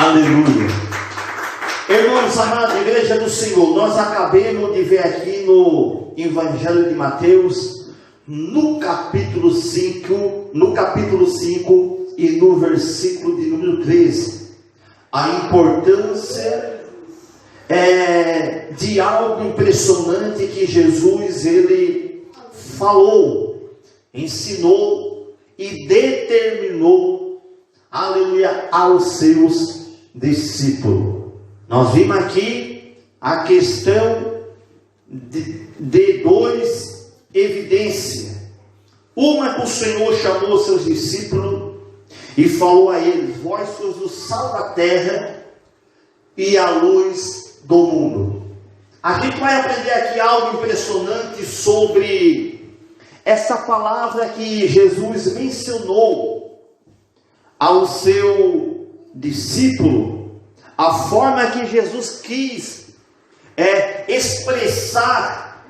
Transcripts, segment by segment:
Aleluia. Irmãos amados, igreja do Senhor, nós acabamos de ver aqui no Evangelho de Mateus, no capítulo 5 e no versículo de número 13, a importância de algo impressionante que Jesus ele falou, ensinou e determinou, aleluia, aos seus discípulos. Nós vimos aqui a questão de duas evidências. Uma que o Senhor chamou seus discípulos e falou a eles: vós sois o sal da terra e a luz do mundo. A gente vai aprender aqui algo impressionante sobre essa palavra que Jesus mencionou ao seu discípulo. A forma que Jesus quis expressar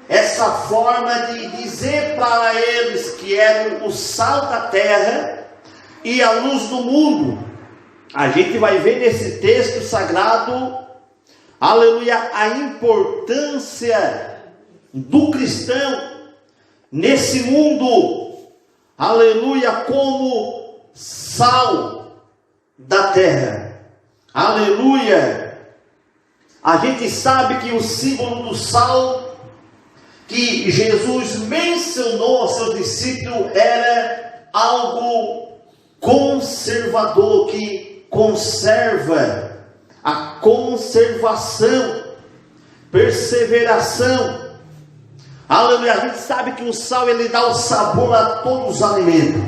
essa forma de dizer para eles que eram o sal da terra e a luz do mundo. A gente vai ver nesse texto sagrado, aleluia, a importância do cristão nesse mundo, aleluia, como sal da terra. Aleluia. A gente sabe que o símbolo do sal que Jesus mencionou aos seus discípulos era algo conservador, que conserva, a conservação, perseveração. Aleluia. A gente sabe que o sal ele dá o sabor a todos os alimentos,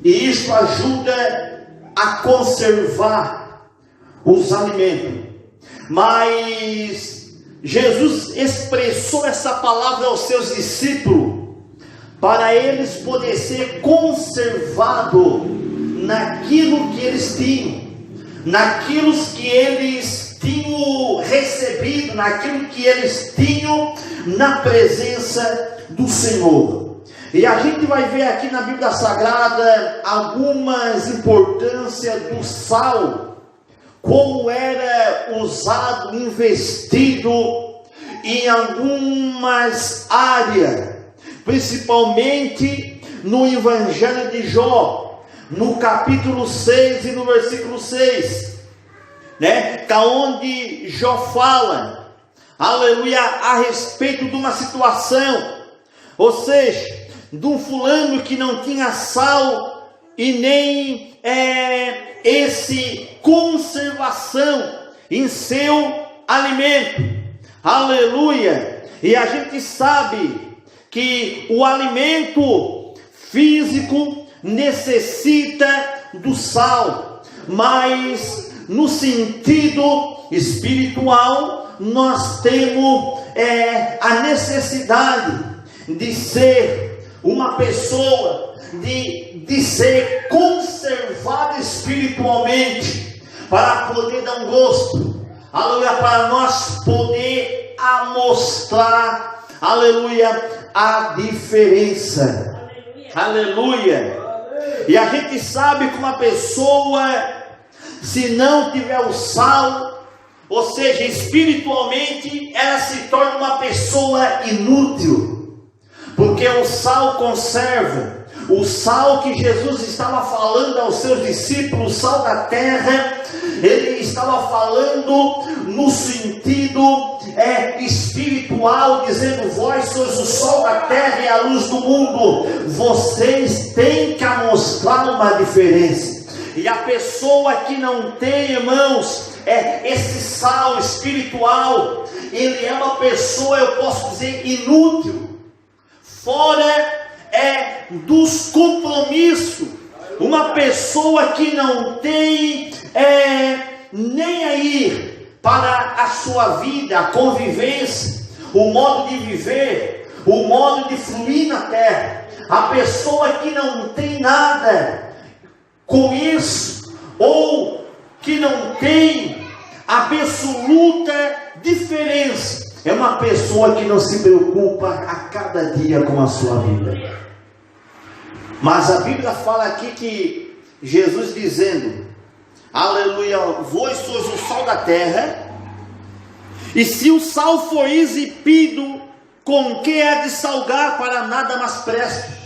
e isso ajuda a conservar os alimentos. Mas Jesus expressou essa palavra aos seus discípulos para eles poderem ser conservados naquilo que eles tinham, naquilo que eles tinham recebido, naquilo que eles tinham na presença do Senhor. E a gente vai ver aqui na Bíblia Sagrada algumas importâncias do sal, como era usado, investido em algumas áreas, principalmente no Evangelho de Jó, no capítulo 6 e no versículo 6, que é onde Jó fala, aleluia, a respeito de uma situação, ou seja, de um fulano que não tinha sal e nem conservação em seu alimento. Aleluia. E a gente sabe que o alimento físico necessita do sal, mas no sentido espiritual nós temos a necessidade de ser uma pessoa, de ser conservada espiritualmente, para poder dar um gosto, aleluia, para nós poder mostrar, aleluia, a diferença, aleluia. E a gente sabe que uma pessoa, se não tiver o sal, ou seja, espiritualmente, ela se torna uma pessoa inútil, porque o sal conserva. O sal que Jesus estava falando aos seus discípulos, o sal da terra, ele estava falando no sentido espiritual, dizendo: vós sois o sol da terra e a luz do mundo. Vocês têm que mostrar uma diferença. E a pessoa que não tem, irmãos, esse sal espiritual, ele é uma pessoa, eu posso dizer, inútil, fora dos compromissos. Uma pessoa que não tem nem aí para a sua vida, a convivência, o modo de viver, o modo de fluir na terra. A pessoa que não tem nada com isso, ou que não tem absoluta diferença, é uma pessoa que não se preocupa a cada dia com a sua vida. Mas a Bíblia fala aqui que Jesus dizendo, aleluia, vós sois o sal da terra, e se o sal for insípido, com que há de salgar, para nada mais presta?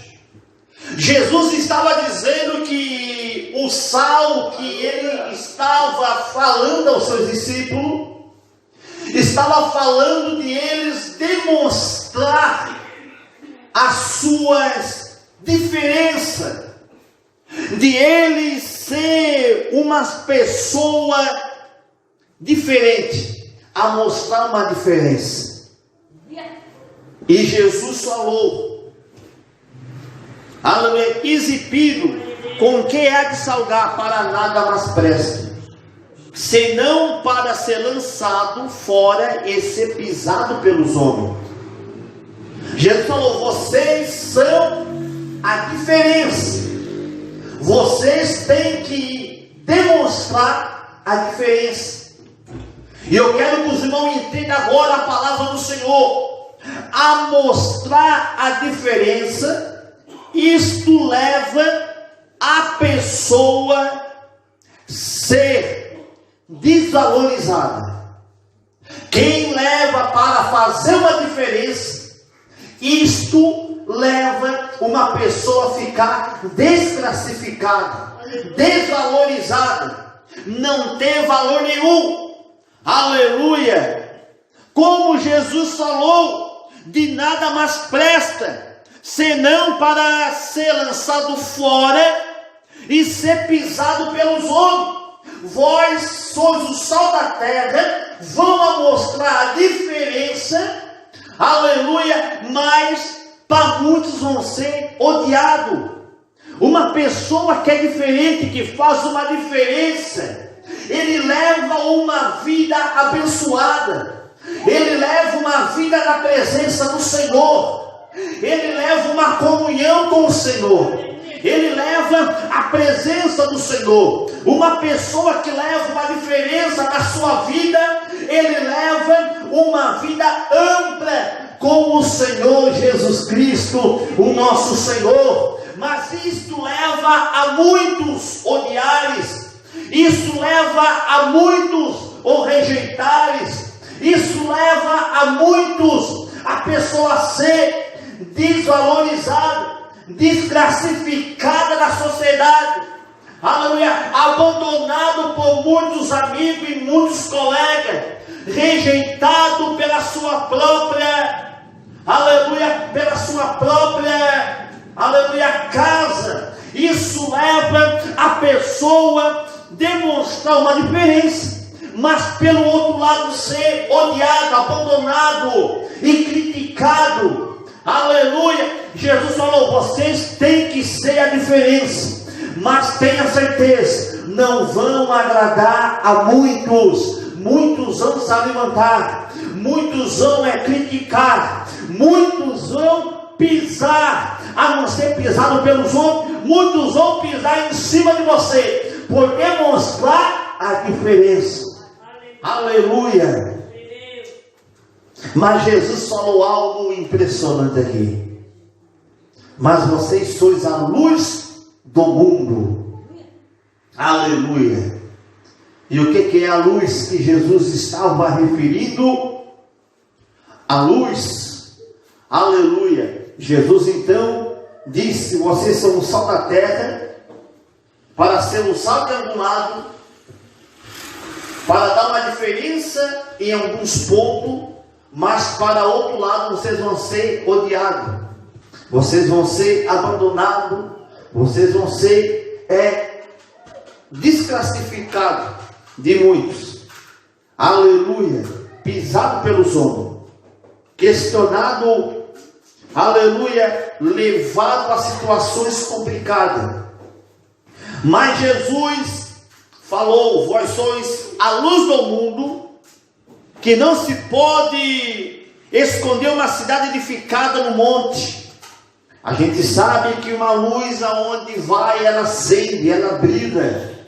Jesus estava dizendo que o sal que ele estava falando aos seus discípulos, estava falando de eles demonstrar as suas diferenças, de eles ser uma pessoa diferente, a mostrar uma diferença. E Jesus falou, aleluia, insípido, com que há de salgar, para nada mais presta, senão para ser lançado fora e ser pisado pelos homens. Jesus falou, vocês são a diferença, vocês têm que demonstrar a diferença. E eu quero que os irmãos entendam agora a palavra do Senhor. A mostrar a diferença, isto leva a pessoa ser desvalorizada. Quem leva para fazer uma diferença, isto leva uma pessoa a ficar desclassificada, desvalorizada, não ter valor nenhum. Aleluia! Como Jesus falou, de nada mais presta, senão para ser lançado fora e ser pisado pelos homens. Vós sois o sal da terra, vão mostrar a diferença, aleluia, mas para muitos vão ser odiados. Uma pessoa que é diferente, que faz uma diferença, ele leva uma vida abençoada, ele leva uma vida na presença do Senhor, ele leva uma comunhão com o Senhor, ele leva a presença do Senhor. Uma pessoa que leva uma diferença na sua vida, ele leva uma vida ampla com o Senhor Jesus Cristo, o nosso Senhor. Mas isto leva a muitos odiares, isso leva a muitos o rejeitares, isso leva a muitos a pessoa ser desvalorizada, desclassificada da sociedade, aleluia, abandonado por muitos amigos e muitos colegas, rejeitado pela sua própria, aleluia, pela sua própria, aleluia, casa. Isso leva a pessoa a demonstrar uma diferença, mas pelo outro lado ser odiado, abandonado e criticado. Aleluia. Jesus falou, vocês têm que ser a diferença, mas tenha certeza, não vão agradar a muitos. Muitos vão se levantar, muitos vão criticar, muitos vão pisar, a não ser pisado pelos outros, muitos vão pisar em cima de você, por demonstrar a diferença. Aleluia. Mas Jesus falou algo impressionante aqui. Mas vocês sois a luz do mundo. Aleluia. E o que é a luz que Jesus estava referindo? A luz. Aleluia. Jesus então disse, vocês são o sal da terra, para ser um sal triangulado, para dar uma diferença em alguns pontos, mas para outro lado vocês vão ser odiados, vocês vão ser abandonados, vocês vão ser desclassificados de muitos. Aleluia. Pisado pelos homens, questionado, aleluia, levado a situações complicadas. Mas Jesus falou, vós sois a luz do mundo, que não se pode esconder uma cidade edificada no monte. A gente sabe que uma luz aonde vai, ela acende, ela brilha.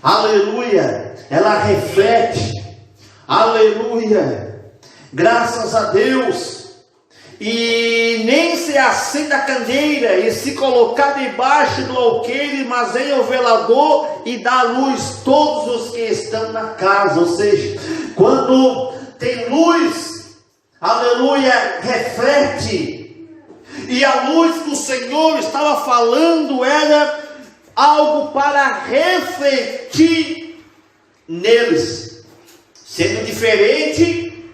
Aleluia. Ela reflete. Aleluia. Graças a Deus. e nem se acenda a candeira, e se colocar debaixo do alqueire, mas vem o velador e dá luz todos os que estão na casa. Ou seja, quando tem luz, aleluia, reflete. E a luz que o Senhor estava falando era algo para refletir neles. Sendo diferente,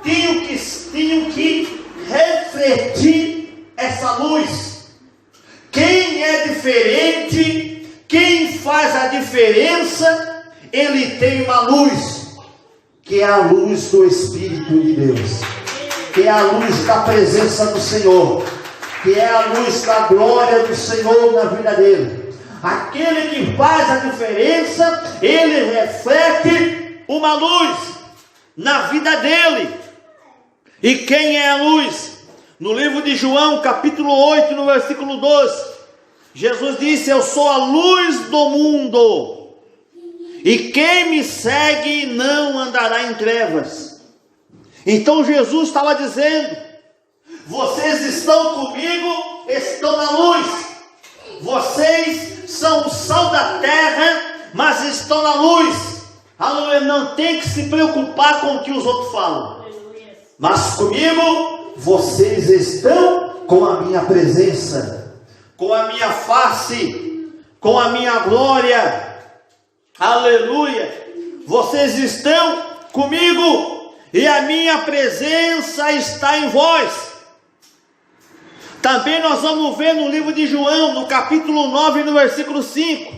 tinham que refletir essa luz. Quem é diferente, quem faz a diferença, ele tem uma luz, que é a luz do Espírito de Deus, que é a luz da presença do Senhor, que é a luz da glória do Senhor na vida dele. Aquele que faz a diferença, ele reflete uma luz na vida dele. E quem é a luz? No livro de João, capítulo 8, no versículo 12, Jesus disse: eu sou a luz do mundo, e quem me segue não andará em trevas. Então Jesus estava dizendo: vocês estão comigo, estão na luz. Vocês são o sal da terra, mas estão na luz. Aleluia, não tem que se preocupar com o que os outros falam. Mas comigo, vocês estão com a minha presença, com a minha face, com a minha glória. Aleluia. Vocês estão comigo e a minha presença está em vós. Também nós vamos ver no livro de João, no capítulo 9, no versículo 5.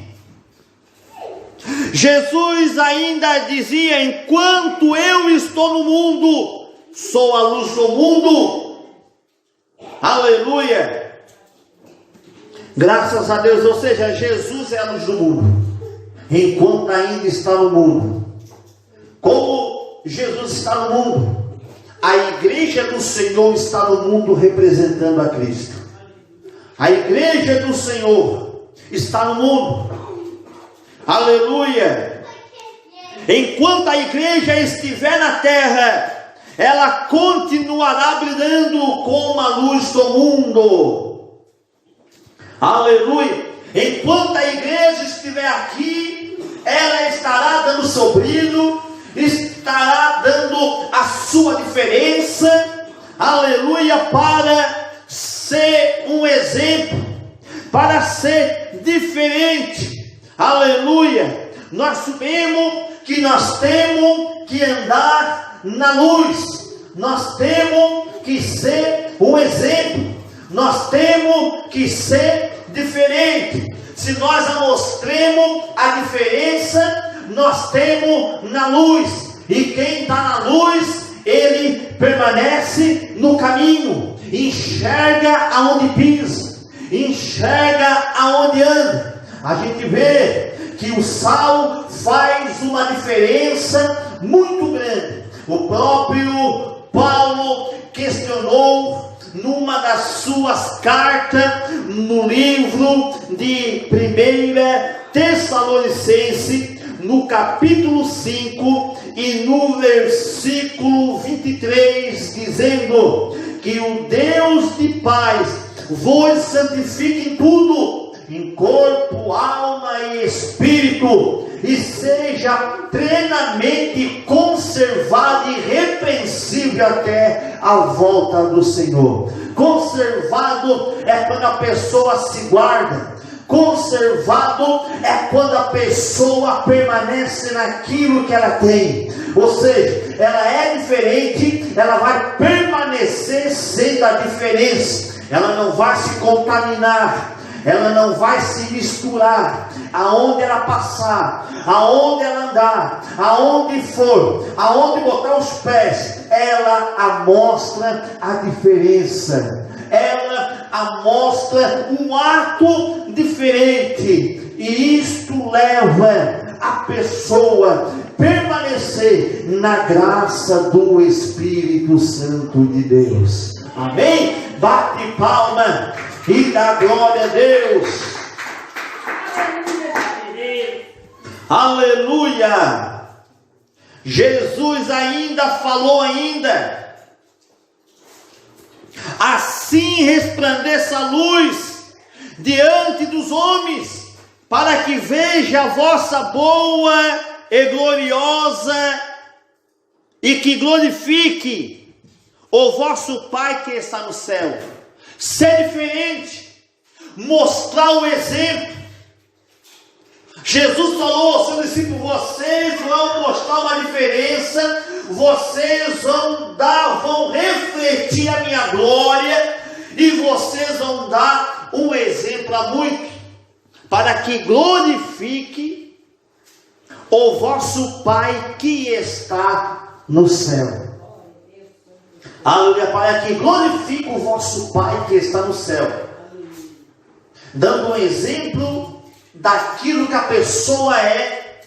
Jesus ainda dizia: enquanto eu estou no mundo, sou a luz do mundo. Aleluia. Graças a Deus. Ou seja, Jesus é a luz do mundo, enquanto ainda está no mundo. Como Jesus está no mundo, a igreja do Senhor está no mundo representando a Cristo. A igreja do Senhor está no mundo. Aleluia. Enquanto a igreja estiver na terra, ela continuará brilhando como a luz do mundo. Aleluia. Enquanto a igreja estiver aqui, ela estará dando seu brilho, estará dando a sua diferença. Aleluia. Para ser um exemplo, para ser diferente. Aleluia. Nós sabemos que nós temos que andar na luz. Nós temos que ser um exemplo. Nós temos que ser diferente. Se nós mostramos a diferença, nós temos na luz. E quem está na luz, ele permanece no caminho, enxerga aonde pisa, enxerga aonde anda. A gente vê que o sal faz uma diferença muito grande. O próprio Paulo questionou numa das suas cartas, no livro de 1 Tessalonicenses, no capítulo 5 e no versículo 23, dizendo que o Deus de paz vos santifique em tudo, em corpo, alma e espírito, e seja plenamente conservado e irrepreensível até a volta do Senhor. Conservado é quando a pessoa se guarda. Conservado é quando a pessoa permanece naquilo que ela tem. Ou seja, ela é diferente, ela vai permanecer sendo a diferença. Ela não vai se contaminar, ela não vai se misturar. Aonde ela passar, aonde ela andar, aonde for, aonde botar os pés, ela amostra a diferença. Ela amostra um ato diferente. E isto leva a pessoa a permanecer na graça do Espírito Santo de Deus. Amém? Bate palma e dá glória a Deus. Aleluia. Jesus ainda falou Assim resplandeça a luz diante dos homens, para que veja a vossa boa e gloriosa, e que glorifique o vosso Pai que está no céu. Ser diferente, mostrar o exemplo. Jesus falou aos seus discípulos: vocês vão mostrar uma diferença, vocês vão refletir a minha glória, e vocês vão dar um exemplo a muitos, para que glorifique o vosso Pai que está no céu. Aleluia, para que glorifique o vosso Pai que está no céu. Dando um exemplo daquilo que a pessoa é.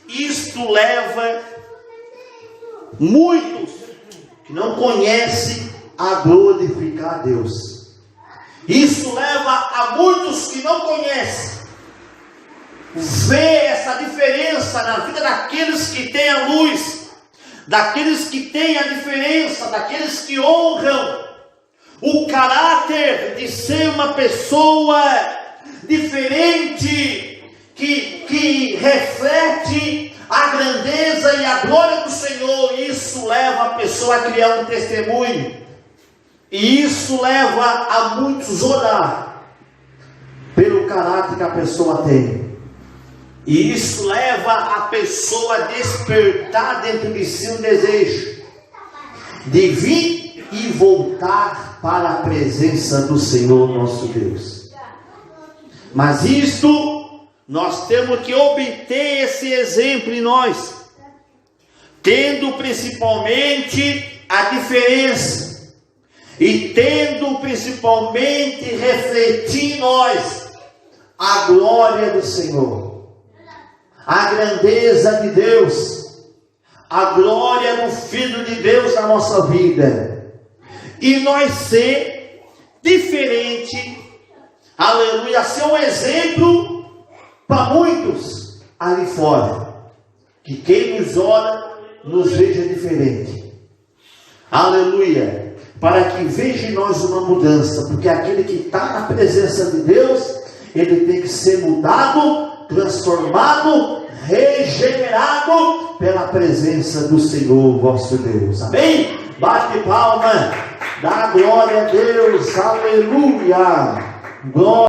Isto leva muitos que não conhecem a glorificar a Deus. Isso leva a muitos que não conhecem ver essa diferença na vida daqueles que têm a luz, daqueles que têm a diferença, daqueles que honram o caráter de ser uma pessoa diferente, que reflete a grandeza e a glória do Senhor. Isso leva a pessoa a criar um testemunho, e isso leva a muitos orar pelo caráter que a pessoa tem. E isso leva a pessoa a despertar dentro de si um desejo de vir e voltar para a presença do Senhor nosso Deus. Mas isto, nós temos que obter esse exemplo em nós, tendo principalmente a diferença, e tendo principalmente refletir em nós a glória do Senhor, a grandeza de Deus, a glória do Filho de Deus na nossa vida, e nós ser diferente, aleluia, ser um exemplo para muitos ali fora, que quem nos olha nos veja diferente, aleluia, para que veja em nós uma mudança, porque aquele que está na presença de Deus, ele tem que ser mudado, transformado, regenerado pela presença do Senhor vosso Deus. Amém? Bate palma, dá glória a Deus, aleluia, glória.